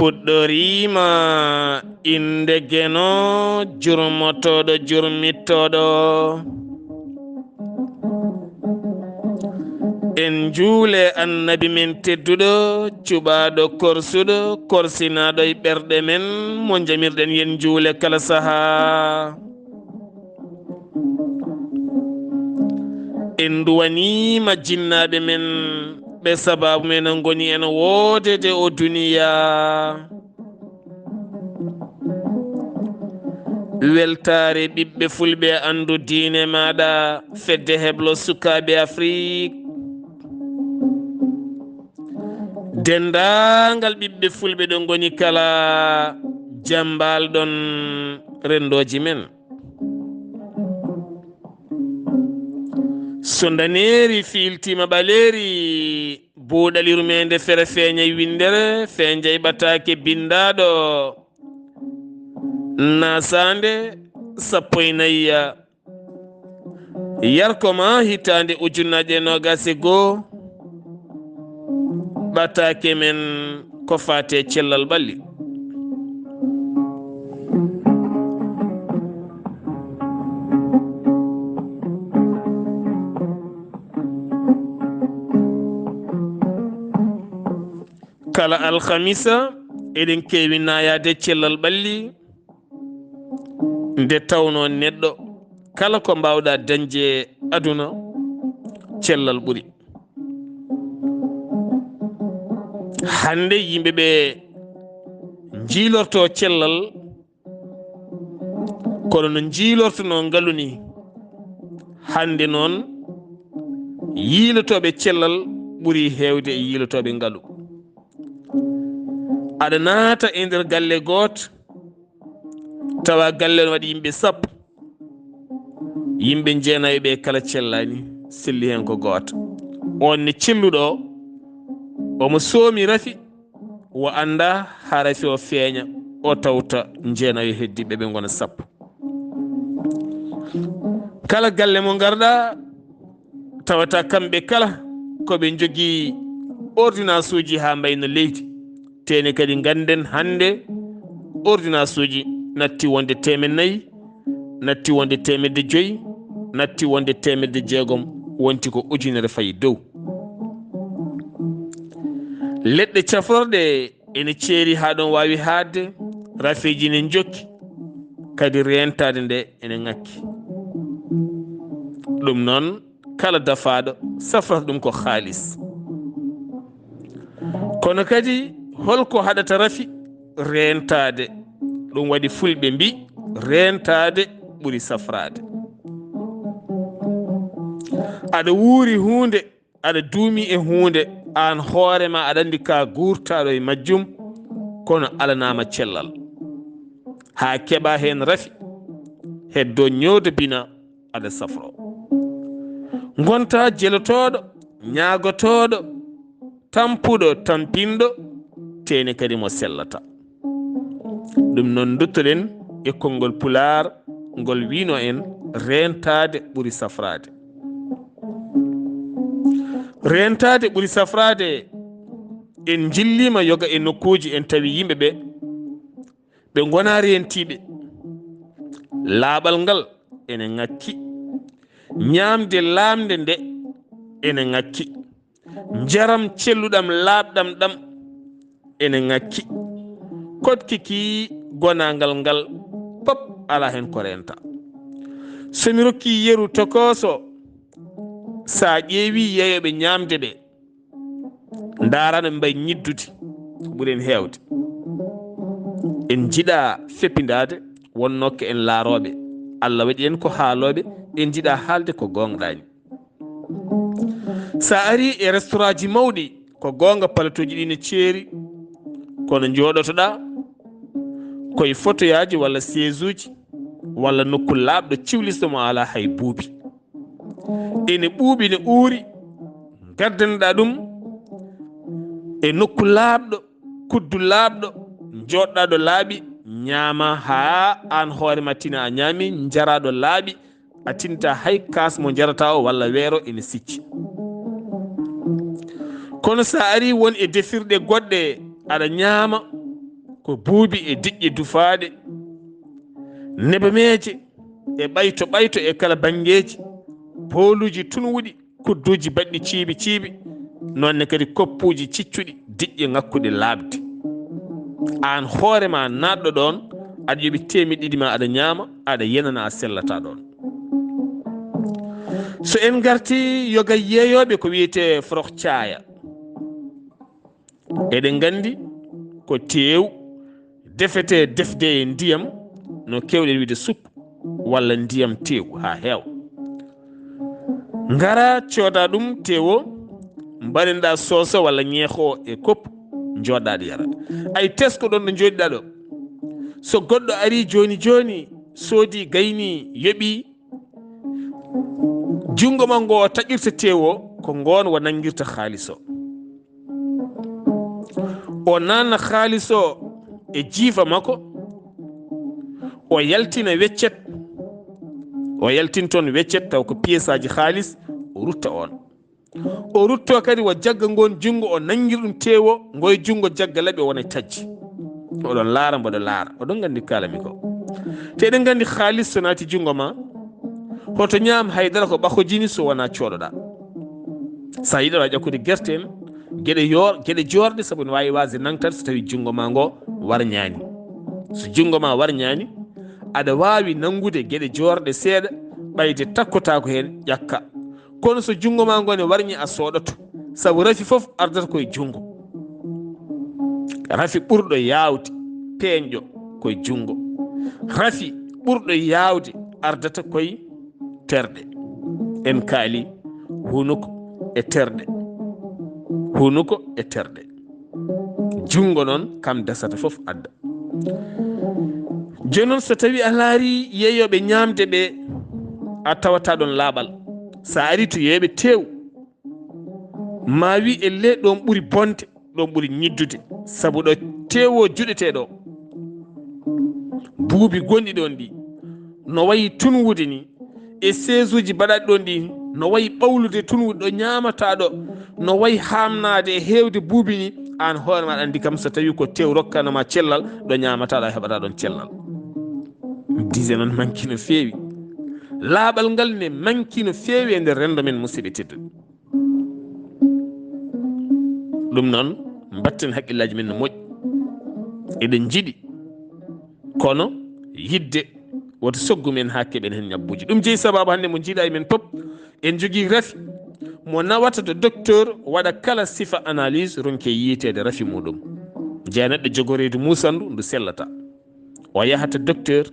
puɗɗorima inde geno jurmotoɗo jurmittoɗo en juule annabi men tedduɗo cuɓaɗo korsuɗo korsinaɗo e ɓerɗe men mo jamirɗen yen juule kala saaha en duwanima jinnaɓe men ɓe sababu men goni en woodede o duniya weltaare ɓiɓɓe fulɓe andu diine maɗa fedde heblo sukaɓe afrique dendagal ɓiɓɓe fulɓe ɗo goni kala jambalɗon rendoji men so daneri filtima ɓaleri buuɗal yurmeende fere feeñay windere feeñay ɓataake bindaɗo naasaande 14 yarkomaa hitande ujunnaje 21 ɓataake men ko faate cellal ɓalli kala alhamisa eɗen kewi nayade cellal ɓalli nde tawno neɗɗo kala ko mbawɗa dañde aduna cellal ɓuuri hande yimɓeɓe jiilorto cellal kono no jiilortono ngaalu ni hande noon yiilotoɓe cellal ɓuuri hewde e yiilotoɓe ngaalu aɗa naata e nder galle goto tawa galle no waɗi yimɓe 10 yimɓe 9 ɓe kala cellani selli hen ko goto on ne celluɗo omo soomi rafi wo anda ha rafi o feeña o tawta 9 heddiɓe ɓe gona 10 kala galle mo garɗa tawata kamɓe kala koɓe jogui ordonnance uji ha mbayno leydi tene kadi ganden hande ordonnance uji natti wonde 400 natti wonde 500 natti wonde 600 wonti ko ujunere fayi dow leɗɗe cafrorɗe ene ceeri ha ɗon wawi haadde rafiji ne jokki kadi rentade nde ene ngakki ɗum noon kala dafaɗo safrata ɗum ko haalis kono kadi holko haɗata rafi rentade ɗum waɗi fulɓe mbi rentade ɓuuri safrade aɗa wuuri hunde aɗa duumi e hunde an hoorema aɗa andi ka gurtaɗo e majjum kono alanama cellal ha keɓa hen rafi heddo ñoowdo bina aɗa safro gonta jelotoɗo ñagotoɗo tampuɗo tampinɗo tene kadi mo sellata ɗum noon duttoɗen e konngol pulaar ngol wino en rentade ɓuuri safrade rentade ɓuuri safrade en jillima yoga e nokkuji en tawi yimɓeɓe ɓe gona rentiɓe laaɓal ngal ene ngakki ñamde lamde nde ene ngakki jaram celluɗam laaɓɗam ɗam ene ngakki kotkiki gonangal ngal pop ala hen ko renta somi rokki yeru tokoso sa ƴeewi yeeyoɓe ñamde ɓe darano mbay ñiddude ɓuuren hewde en jiiɗa feppidade wonnokke en laaroɓe Allah waɗi en ko haaloɓe en jiiɗa haalde ko gongaɗani sa ari e restaurant ji mawɗi ko gonga palatoji ɗi ne ceeri kono jooɗotoɗa koye photoyaji walla siège uji walla nokku laaɓɗo ciwlisto mo ala hay buubi ene ɓuuɓi ne uuri gaddanoɗa ɗum e nokku laaɓɗo kuddu laaɓɗo joɗɗa ɗo laaɓi ñaama ha an hoorema tina a ñaami jaraɗo laaɓi a tinta hay kas mo jarata o walla weero ene sicci kono sa ari won e defirɗe goɗɗe aɗa ñaama ko buubi e diƴƴe dufaade nebameeje e ɓayto e kala bangeeji booluji tunwuɗi kudduji baɗɗi ciibi noonne kadi koppuuji ciccuɗi diƴƴe ŋakkuɗe laaɓde aan hoorema naatɗo ɗon aɗa yoɓi temedde ɗiɗi ma aɗa ñaama aɗa yenana a sellata ɗon. So en garti yoga yeeyoɓe ko wiyete foroh caaya eɗen gandi ko teew defete defde e ndiyam no kewɗen wiide suppu walla ndiyam teew ha heewa ngara cooda ɗum tewo mbaɗenɗa sooso walla ñeexo e koppu joɗɗaɗo yara ay tesko ɗon ɗo joɗiɗa ɗo so goɗɗo ari joni soodi gayni yoɓi jungo ma ngo taƴirta tewo ko ngoon wo nangirta haalis o nanna haalis o e jiifa makko o yaltina weccet o yaltintoon weccet taw ko pièce aji haalis o rutta on o rutto kadi o jagga ngon jungo o nangir ɗum tewo ngoye jungo jagga laaɓi o wona tajji oɗon laara mboɗo laara oɗon gandi kalami ko te eɗen gandi haalis so naati jungo ma hoto ñaam haydara ko ɓakojini so wona cooɗoɗa sa yiɗi aɗa ƴakkude guerte en gueɗe jorɗe saabu ne wawi wasde nangtade so tawi jungo ma ngo warñani so jungo ma warñani aɗa wawi nangude gueɗe jorɗe seeɗa ɓayde takkotako hen ƴakka kono so jungo ma ngo ne warñi a sooɗoto saabu rafi foof ardata koye jungo rafi ɓurɗo yawde peeñƴo koye jungo rafi ɓurɗo yawde ardata koye terɗe en kaali hunuko e terɗe jungo noon kam dasata foof adda joni noon so tawi a laari yeeyoɓe ñamde ɓe a tawata ɗon laaɓal sa ari to yeeɓe tew ma wi elle ɗon ɓuuri bonde ɗon ɓuuri ñiddude saabu ɗo tewo juɗeteɗo buubi gonɗi ɗon ɗi no wayi tunwude ni e sésuji mbaɗaɗi ɗon ɗi no wayi ɓawlude tunwude ɗo ñamata ɗo no wayi hamnade e hewde buubi ni an hoore maɗa andi kam so tawi ko tew rokkanoma cellal ɗo ñamataɗo a heɓata ɗon cellal dise noon manki no feewi laaɓal ngal ne manki no feewi e nder rendo men musidɓe tedduɓe ɗum noon mbatten haqqillaji men no moƴƴi eɗen jiiɗi kono yidde woto soggu men ha keɓen hen ñabbuji ɗum jeeyi sababu hannde mo jiiɗa e men pop en jogui rafi mo nawata to docteur waɗa kala sifa analyse ronke yiyetede rafi muɗum jeeya neɗɗo jogoredu musandu ndu sellata o yahata docteur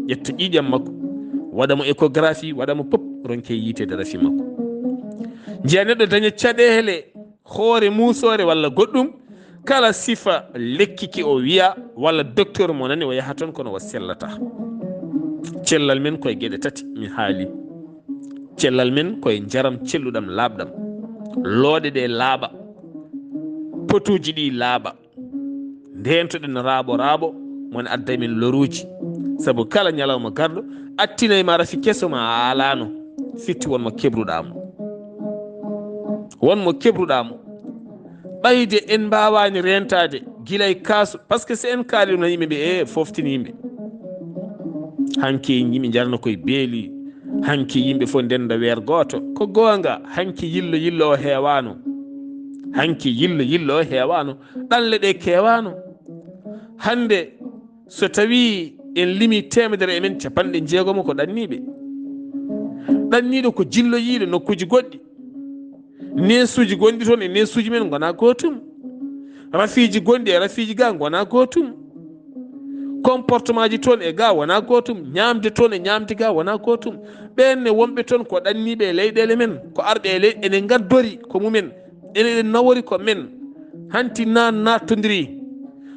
ƴetta ƴiƴam makko waɗamo échographie waɗamo pop ronke yiyetede rafi makko jeeya neɗɗo daña caɗele hoore musore walla goɗɗum kala sifa lekkiki o wiya walla docteur mo nani o yaha toon kono o sellata cellal men koye gueɗe tati mi haali cellal men koye jaram celluɗam laaɓɗam looɗe ɗe laaɓa potuji ɗi laaɓa ndentoɗen raaɓo mone adda men loruji saabu kala ñalawma garɗo attinayma rafi keso ma a alano fitti wonmo keɓruɗamo ɓayde en mbawani rentade guilay kaasu par ce que si en kaali no yimɓeɓe foftini yimɓe hanki yimɓe jarno koye beeli hanki yimɓe fof ndenda weer goto ko gonga hanki yillo o heewano ɗanle ɗe kewano hande so tawi en limi temedere emen capanɗe jeegomo ko ɗanniɗo ko jilloyiɗo nokkuji goɗɗi nesuji gonɗi toon e nesuji men gona gotum rafiji gonɗi e rafiji ga gona gotum comportement ji toon e ga wona gotum ñamde toon e ñamde ga wona gotum ɓenne wonɓe toon ko ɗanniɓe e leyɗele men ko arɓe e leyɗe ene gaddori ko mumen enen nawori ko men hanti nattodiri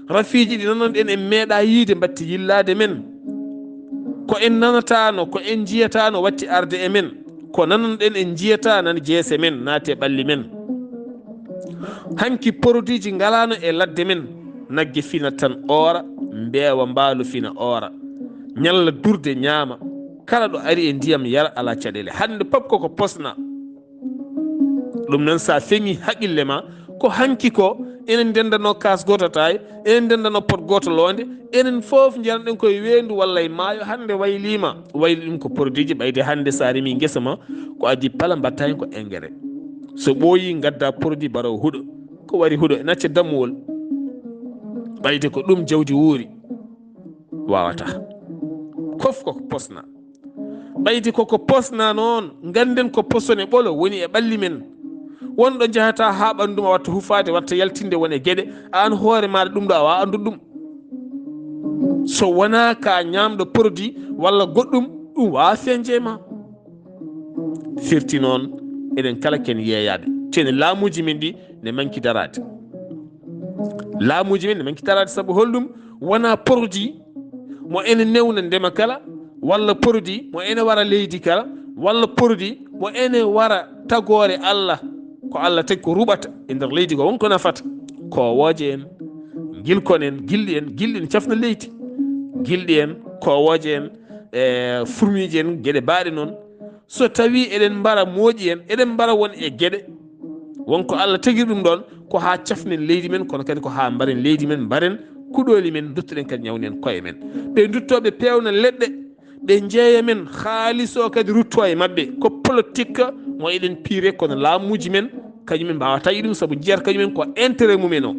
rafiji ɗi nanonɗen en meeɗa yiide mbatti yillade men ko en nanatano ko en jiyatano watti arde e men ko nanonɗen en jiyata nan jeese men naate ɓalli men hanki produit ji ngalano e ladde men nagge fina tan ora mbeewa mbaalu fina ora ñalla durde ñaama kala ɗo ari e ndiyam yara ala caɗele hande pop koko posna ɗum noon sa feŋi haqille ma ko hanki ko enen dendano kas goto taye enen dendano pot goto londe enen fof jaranɗen koye wendu walla e maayo hande waylima wayli ɗum ko produit ji ɓayde hande sa remi guesa ma ko adi pala mbatta hen ko engrais so ɓooyi gadda produit baraw huuɗo ko wari huuɗo e nacce dammuwol ɓayde ko ɗum jawdi wuuri wawata kof koko posna ɓaydi koko posna noon ganden ko posone ɓolo woni e ɓalli men wonɗo jahata ha ɓanduma watta hufade watta yaltinde woni e gueɗe an hoore maɗa ɗum ɗo a wawa andude ɗum so wona ka ñamɗo produit walla goɗɗum ɗum wawa feñje ma firti noon eɗen kala ken yeeyaɓe tene laamuji men ɗi ne manki darade laamuji men ne manki darade saabu holɗum wona produit mo ene newna ndema kala walla produit mo ene wara leydi kala walla produit mo ene wara tagore Allah ko Allah tagi ko ruɓata e nder leydi ko wonko nafata kowoje en gilkon en gilɗi en cafna leydi gilɗi en kowoje en furmiji en gueɗe baaɗe noon so tawi eɗen mbara mooƴi en eɗen mbara won e gueɗe wonko Allah tagiri ɗum ɗon ko ha cafnen leydi men kono kadi ko ha mbaren leydi men mbaren kuɗoli men duttoɗen kadi ñawnen koye men ɓe duttoɓe pewna leɗɗe ɓe jeeya men haaliss o kadi rutto e mabɓe ko politique mo eɗen piire kono laamuji men kañumen mbawata yiɗum saabu jiyata kañumen ko intérêt mumen o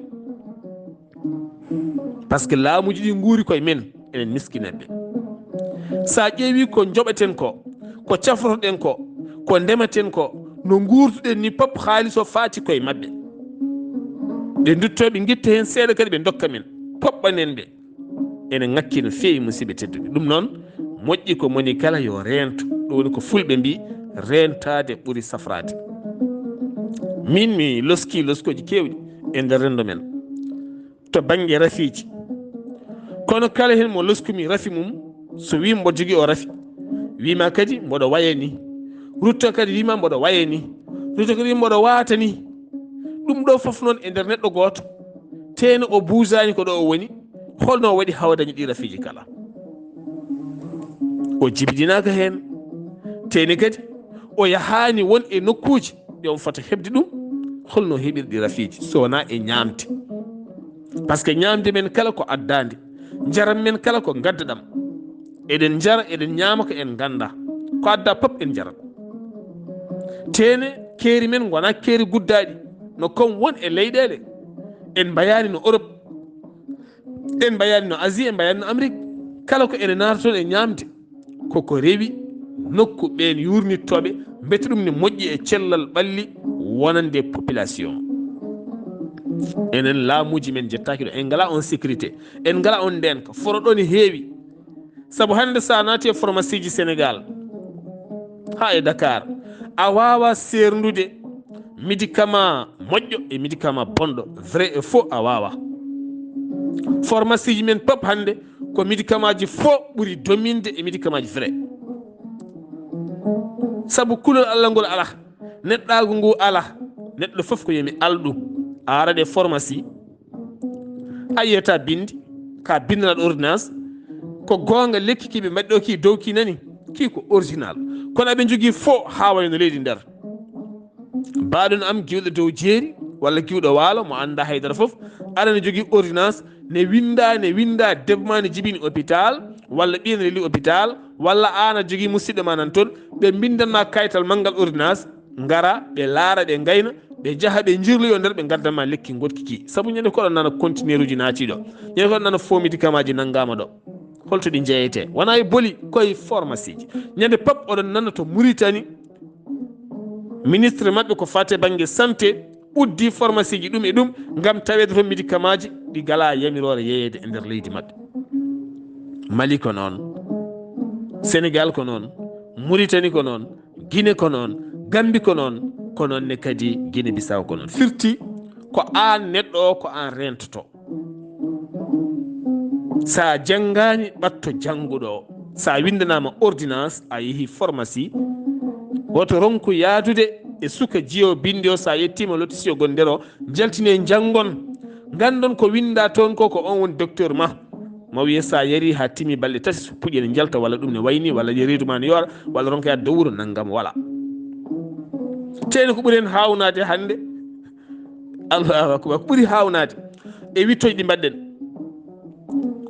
par ce que laamuji ɗi guuri koye men enen miskineɓe sa ƴeewi ko joɓeten ko cafrotoɗen ko ndematen ko no guurtuɗen ni pop haaliss o faati koye mabɓe ɓe duttoɓe guitta hen seeɗa kadi ɓe dokka men poɓɓanen ɓe enen ngakki no feewi musidɓe tedduɓe ɗum noon moƴƴi ko moni kala yo rento ɗum woni ko fulɓe mbi rentade ɓuuri safrade min mi loskoji kewɗi e nder rendo men to banggue rafiji kono kala hen mo loskumi rafi mum so wi mbo jogui o rafi wima kadi mboɗo waye ni rutto kadi wima mboɗo waye ni rutto kadi wima mboɗo wata ni ɗum ɗo foof noon e nder neɗɗo goto teno o buusani ko ɗo o woni holno waɗi hawdañi ɗi rafiji kala o jibidinaka hen teni kadi o yahani won e nokkuji ɗi on fota hebde ɗum holno heɓiri ɗi rafiji so wona e ñamde par ce que ñamde men kala ko addande jaram men kala ko gaddaɗam eɗen jara eɗen ñama ko en ganda ko adda pop en jarat tene keeri men gona keeri guddaɗi no kom won e leyɗele en mbayani no Europe en mbayani no Asie en mbayani no Amérique kala ko ene naata toon e ñamde koko rewi nokku ɓen yurnittoɓe mbete ɗum ne moƴƴi e cellal ɓalli wonande population enen laamuji men jettaki ɗo en ngala on sécurité en ngala on ndenka foroɗo ne heewi saabu hande sa naati e pharmacie ji Sénégal ha e Dakar a wawa sernude médicament moƴƴo e médicament bonɗo vrai et faux a wawa pharmacie ji men pop hande ko médicament ji faux ɓuuri dominde e médicament ji vrai saabu kulol Allah ngol ala neɗɗagu ngu ala neɗɗo foof ko yomi alɗu a ara ɗe pharmacie a yiyata bindi ka bindanaɗo ordonnance ko gonga lekki kiɓe mbaɗɗi o ki dow ki nani ki ko original kono aɓe jogui faux ha wayno leydi nder mbaɗon am giwɗo dow jeeri walla giwɗo waalo mo anda haydara foof aɗa ne jogui ordonnance ne winda debma ne jibini hôpital walla ɓiyene reeli hôpital walla an a jogui musidɗo ma nan toon ɓe bindanma kayital manggal ordonnance ngara ɓe laara ɓe gayna ɓe jaaha ɓe jirloyo nder ɓe gaddanma lekki gotkiki saabu ñande koɗon nana contenaire uji naatiɗo ñande koɗon nana faux médicament ji naggama ɗo holto ɗi jeeyete wona e booli koye pharmacie ji ñande pop oɗon nana to Mauritanie ministre mabɓe ko fate banggue santé uddi pharmacie ji ɗum e ɗum gam tawede toon médicament ji ɗi gala yamirore yeyede e nder leydi mabɓe Mali ko noon Sénégal ko noon Mauritanie ko noon Guinée ko noon Gambie ko noon ko noon ne kadi Guinée Bissau ko noon firti ko an neɗɗo o ko an rentoto sa janggani ɓatto jangguɗo o sa windanama ordonnance a yeehi pharmacie woto ronku yaadude e suka jiyo bindi o sa yettima lotissio gon nder o jaltine janggon gandon ko winda toon ko on woni docteur ma wiye sa yari ha timi balɗe tati so puƴi ne jalta walla ɗum ne wayni walla reedu ma ne yoora walla ronka yaade dow wuuro naggam wala teni ko ɓuuri hen hawnade hande allahu akbar. Ko ɓuri hawnade e wittoje ɗi mbaɗɗen,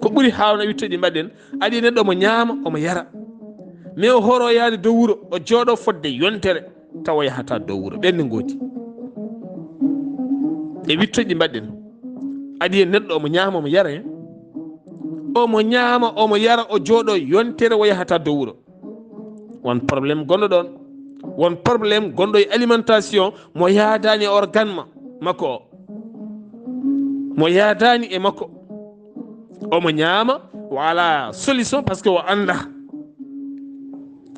ko ɓuri hawna wittoje ɗi mbaɗɗen, aɗi neɗɗo omo ñaama omo yara, mais o horo yaade dow wuro o jooɗo fodde yontere tawa yahata dow wuro. ɓenne gooti e wittoje ɗi mbaɗɗen, aɗi neɗɗo omo ñaama omo yara hen, omo ñaama omo yara o jooɗo yontere o yahata dow wuro. won probléme gonɗo ɗon, won probléme gonɗo e alimentation mo yaadani e organe makko o, mo yaadani e makko, omo ñaama wala solution par ce que o anda.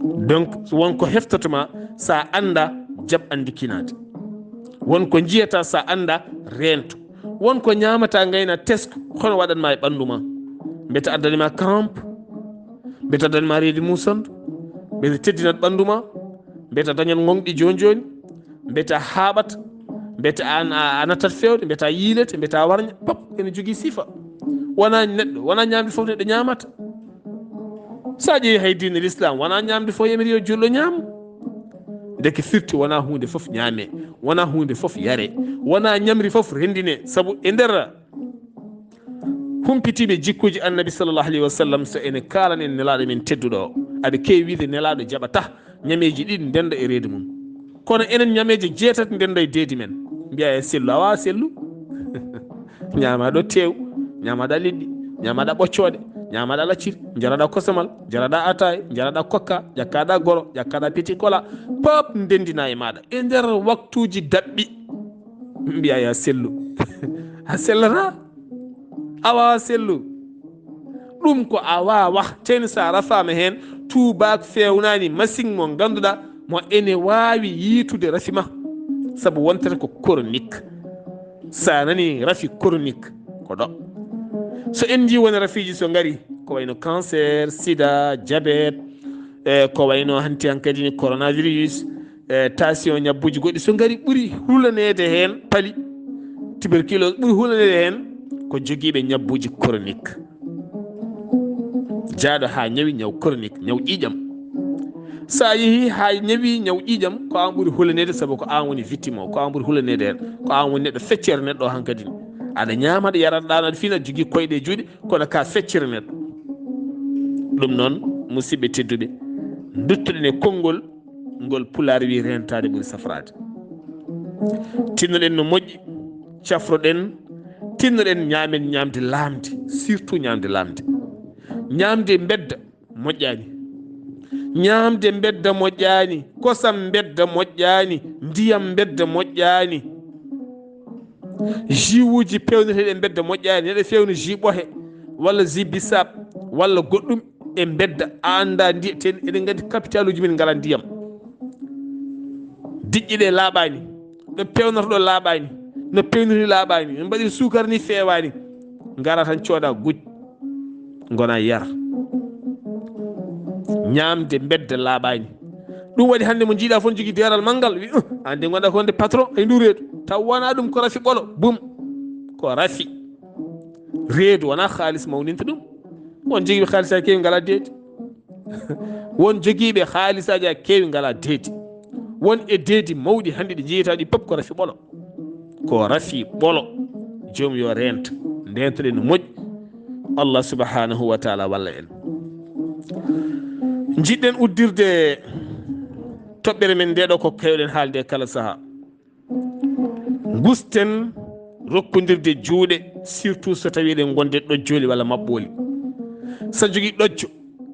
donc wonko heftotoma sa anda jab andikinade, wonko jiyata sa anda rento, wonko ñamata gayna tesko hono waɗanma e ɓandu ma, mbeta addanima crampe, mbeta addanima reedi musandu, mbeta teddinat ɓandu ma, mbeta dañat gonɗi joni joni, mbeta haɓat, mbeta a nattat fewde, mbeta yiilete, mbeta warña, pop ene jogui sifa. wona neɗɗo, wona ñamde foof neɗɗo ñamata. sa ƴeewi hay diine l'islam wona ñamde fof yamiri yo julɗo ñaam, deke firti wona hunde foof ñaame, wona hunde foof yare, wona ñamri foof rendine. saabu e nder humpitiɓe jikkuji annabi sallllahu alayhi wa sallam, so ene kalana en nelaɗo men tedduɗo o, aɗa kewi wiide nelaɗo jaɓata ñameji ɗiɗi ndenda e reedu mum, kono enen ñameje jeetati ndenda e deedi men. mbiya e sellu, a wawa sellu ñamaɗo tew, ñamaɗa liɗɗi, ñamaɗa ɓoccode, ñamaɗa lacciri, jaraɗa kosamal, jaraɗa ataye, jaraɗa kokka, ƴakkaɗa goro, ƴakkaɗa petit cola, pop ndendina e maɗa e nder waktuji daɓɓi. mbiya ya sellu a sellata, a wawa sellu. ɗum ko a wawa teni sa rafama hen tubak fewnani machine mo ganduɗa mo ene wawi yiitude rafima, saabu wontata ko chronique. sa nani rafi chronique ko ɗo. so en ji woni rafiji so ngari ko wayno cancer, sida, diabete, ko wayno hanti hankadi ni coronavirus, tension, ñabbuji goɗɗi so ngari ɓuuri hulanede hen paali, tuberculose ɓuuri hulanede hen ko joguiɓe ñabbuji chronique. jaaɗo ha ñawi ñaw chronique, ñaw ƴiƴam. sa yeehi ha ñawi ñaw ƴiƴam ko an ɓuuri hulanede, saabu ko an woni victime o, ko an ɓuuri hulanede hen, ko an woni neɗɗo feccere neɗɗo o hankadi ni. aɗa ñama aɗa yara ɗano aɗa fina aɗa jogui koyɗe juuɗe, kono ka feccere neɗɗo. ɗum noon musidɓe tedduɓe, duttoɗen e konngol ngol pulaar wi rentade ɓuuri safrade. tinnoɗen no moƴƴi, cafroɗen, tinnoɗen ñamen ñamde lamde, surtout ñamde lamde. ñamde bedda moƴƴani, ñamde bedda moƴƴani, kosam bedda moƴƴani, ndiyam bedda moƴƴani, jus uji pewneteɗe bedda moƴƴani. neɗɗo fewni jus ɓohe walla jus bissap walla goɗɗum e bedda, a anda ten eɗen gandi capital uji min ngala ndiyam. diƴƴiɗe laaɓani, ɗo pewnoto ɗo laaɓani, no pewniri laaɓani, no mbaɗiri sukara ni fewani, ngara tan cooda guj gona yar. ñamde bedda laaɓani. ɗum waɗi hannde mo jiiɗa fof jogui deral manggal wi ande gonɗa ko nde patron e ndu reedu, taw wona ɗum ko rafi ɓolo bum, ko rafi reedu, wona haalis mawninta ɗum. won joguiɓe haalisaji kewi ngala deedi won joguiɓe haalisaji a kewi ngala deedi, won e deedi mawɗi hannde ɗi jeyata ɗi pop ko rafi ɓolo, ko rafi ɓolo. joomum yo rento, ndentoɗen no moƴƴi. allah subhanahu wa taala walla en. jiɗɗen uddirde toɓɓere men ndeɗo ko kewɗen haalde kala saaha. gusten rokkodirde juuɗe, surtout so tawi eɗen gonde ɗojjoli walla maɓɓoli. sa jogui ɗojjo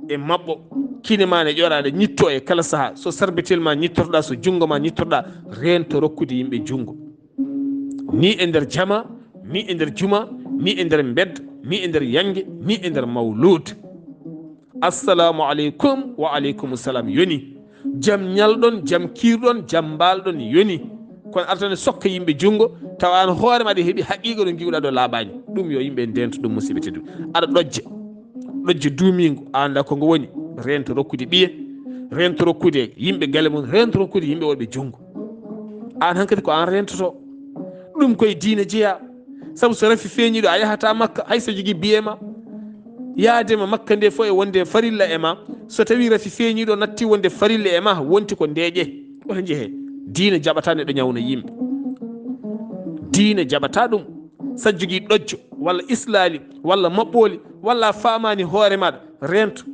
e maɓɓo, kine ma ne ƴoraɗe ñitto e kala saaha. so sarbitel ma ñittotoɗa, so jungo ma ñittotoɗa, rento rokkude yimɓe jungo, ni e nder jama, ni e nder juma, ni e nder bedda, ni e nder yangue, ni e nder mawlude. assalamu aleykum wa aleykum salam yoni. jaam ñalɗon, jaam kirɗon, jaam mbalɗon yoni. kono artane sokka yimɓe jungo tawa an hoorema aɗa heeɓi haqiqa ɗo giwɗa ɗo laaɓani. ɗum yo yimɓe ndento ɗum musidɓe tedduɓe. aɗa ɗojja duumigo a anda kongo woni, rento rokkude ɓiye, rento rokkude yimɓe galle mum, rento rokkude yimɓe wonɓe jungo. an hankkadi ko an rentoto. ɗum koye diine jeeya, saabu so rafi feeñiɗo a yahata makka, hayso jogui biyema yaadema makka nde fo e wonde farilla e ma. so tawi rafi feeñiɗo natti wonde farilla e ma, wonti ko ndeeƴe oto jeehe. diine jaɓata neɗɗo ñawna yimɓe, diine jaɓata ɗum sa jogii ɗojjo walla islali walla maɓɓooli walla faamaani hoore maɗa rento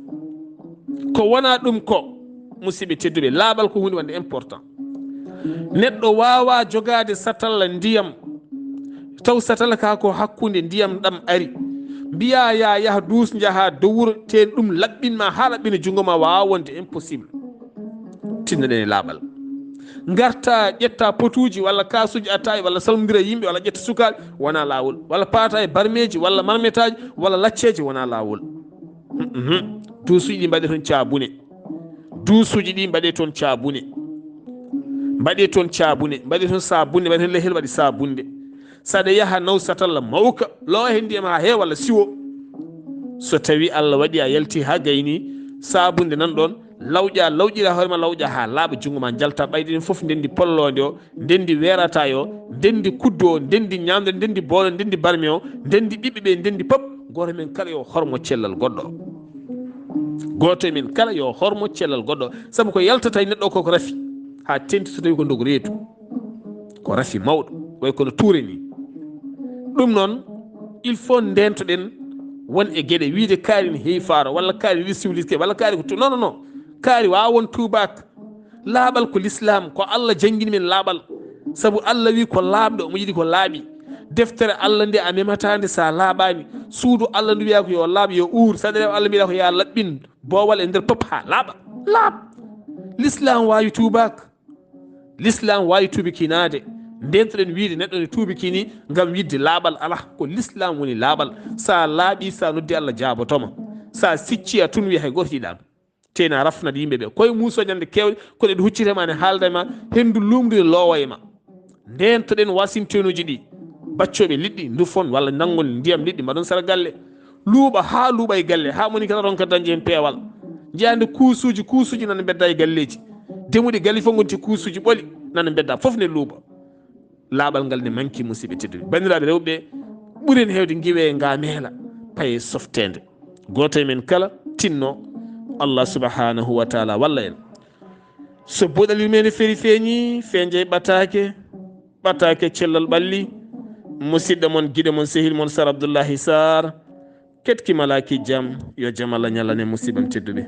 ko wona ɗum ko musidɓe tedduɓe laaɓal ko hunde wonde important neɗɗo waawa jogaade satalla ndiyam taw satalla ka ko hakkunde ndiyam ɗam ari mbiya ya yaha duus jaha dowuro ten ɗum laɓɓinma ha laɓɓina junngo ma wawa wonde impossible tinnoɗen e laaɓal garta ƴetta potuji walla kasuji attaye walla salmodira yimɓe walla ƴetta sukaɓe wona lawol walla paata e barmeji walla marmetaji walla lacceji wona lawol duusuji ɗi mbaɗe toon caabune duusuji ɗi mbaɗe toon caabune mbaɗe toon caabune mbaɗe toon sabunde mbaɗe toon lehel waɗi sabunde saɗa yaha naw satalla mawka lowa hen ndiyam ha heewa walla siwo so tawi Allah waɗi a yalti ha gayni sabunde nan ɗon lawƴa lawƴira hoorema lawƴa ha laaɓa junngo ma jalta ɓayde ɗen foof ndendi pollode o ndendi weerata o ndendi kuddu o ndendi ñamde ndendi boolo ndendi barme o ndendi ɓiɓɓe ɓe ndendi pop goto men kala yo hormo cellal goɗɗo goto men kala yo hormo cellal goɗɗo saabu ko yaltata e neɗɗo koko rafi ha tenti so tawi ko ndogo reedu ko rafi mawɗo way kono tuure ni ɗum noon il faut ndentoɗen won e gueɗe wiide kaari ne heewi faaro walla kaari wi civilisé walla kaari ko non non non kaari wawa won tubak laaɓal ko l'islam ko Allah janngini men laaɓal saabu Allah wi ko laaɓɗo omo yiɗi ko laaɓi deftere Allah nde a mematande sa laaɓani suudu Allah ndu wiya ko yo laaɓ yo uur saɗa rewa Allah mbiɗa ko ya laɓɓin boowal e nder pop ha laaɓa laaɓ l'islam wawi tubak l'islam wawi tubikinade ndentoɗen wiide neɗɗo ne tuubikini ngam yidde laaɓal ala ko l'islam woni laaɓal sa laaɓi sa noddi Allah jaabotoma sa sicci a tun wiya hay goto yiɗama tena rafnade yimɓeɓe koye musoñande kewɗe koɗe ɗe huccitema ne haaldema hendu lumdude loowa e ma ndentoɗen wasintenuji ɗi baccoɓe liɗɗi dufon walla nanngol ndiyam liɗɗi mbaɗon sara galle luuɓa ha luuɓa e galle ha moni kala ronka dañde hen peewal jeyande kuusuji nana bedda e galleji demuɗe galle fof gonti kuusuji ɓoli nana bedda foof ne luuɓa laaɓal ngal ne manki musidɓe tedduɓe bandiraɓe rewɓe ɓuren hewde giwe nga meela paye softede goto e men kala tinno Allah subhanahu wa taala walla en so buuɗal yurmeende feeri feeñi feeñje ɓataake cellal ɓalli musidɗo mon guiɗo mon sehil mon Sar Abdullaahi Saar ketki malaki jam yo jam Allah ñalane musibam tedduɓe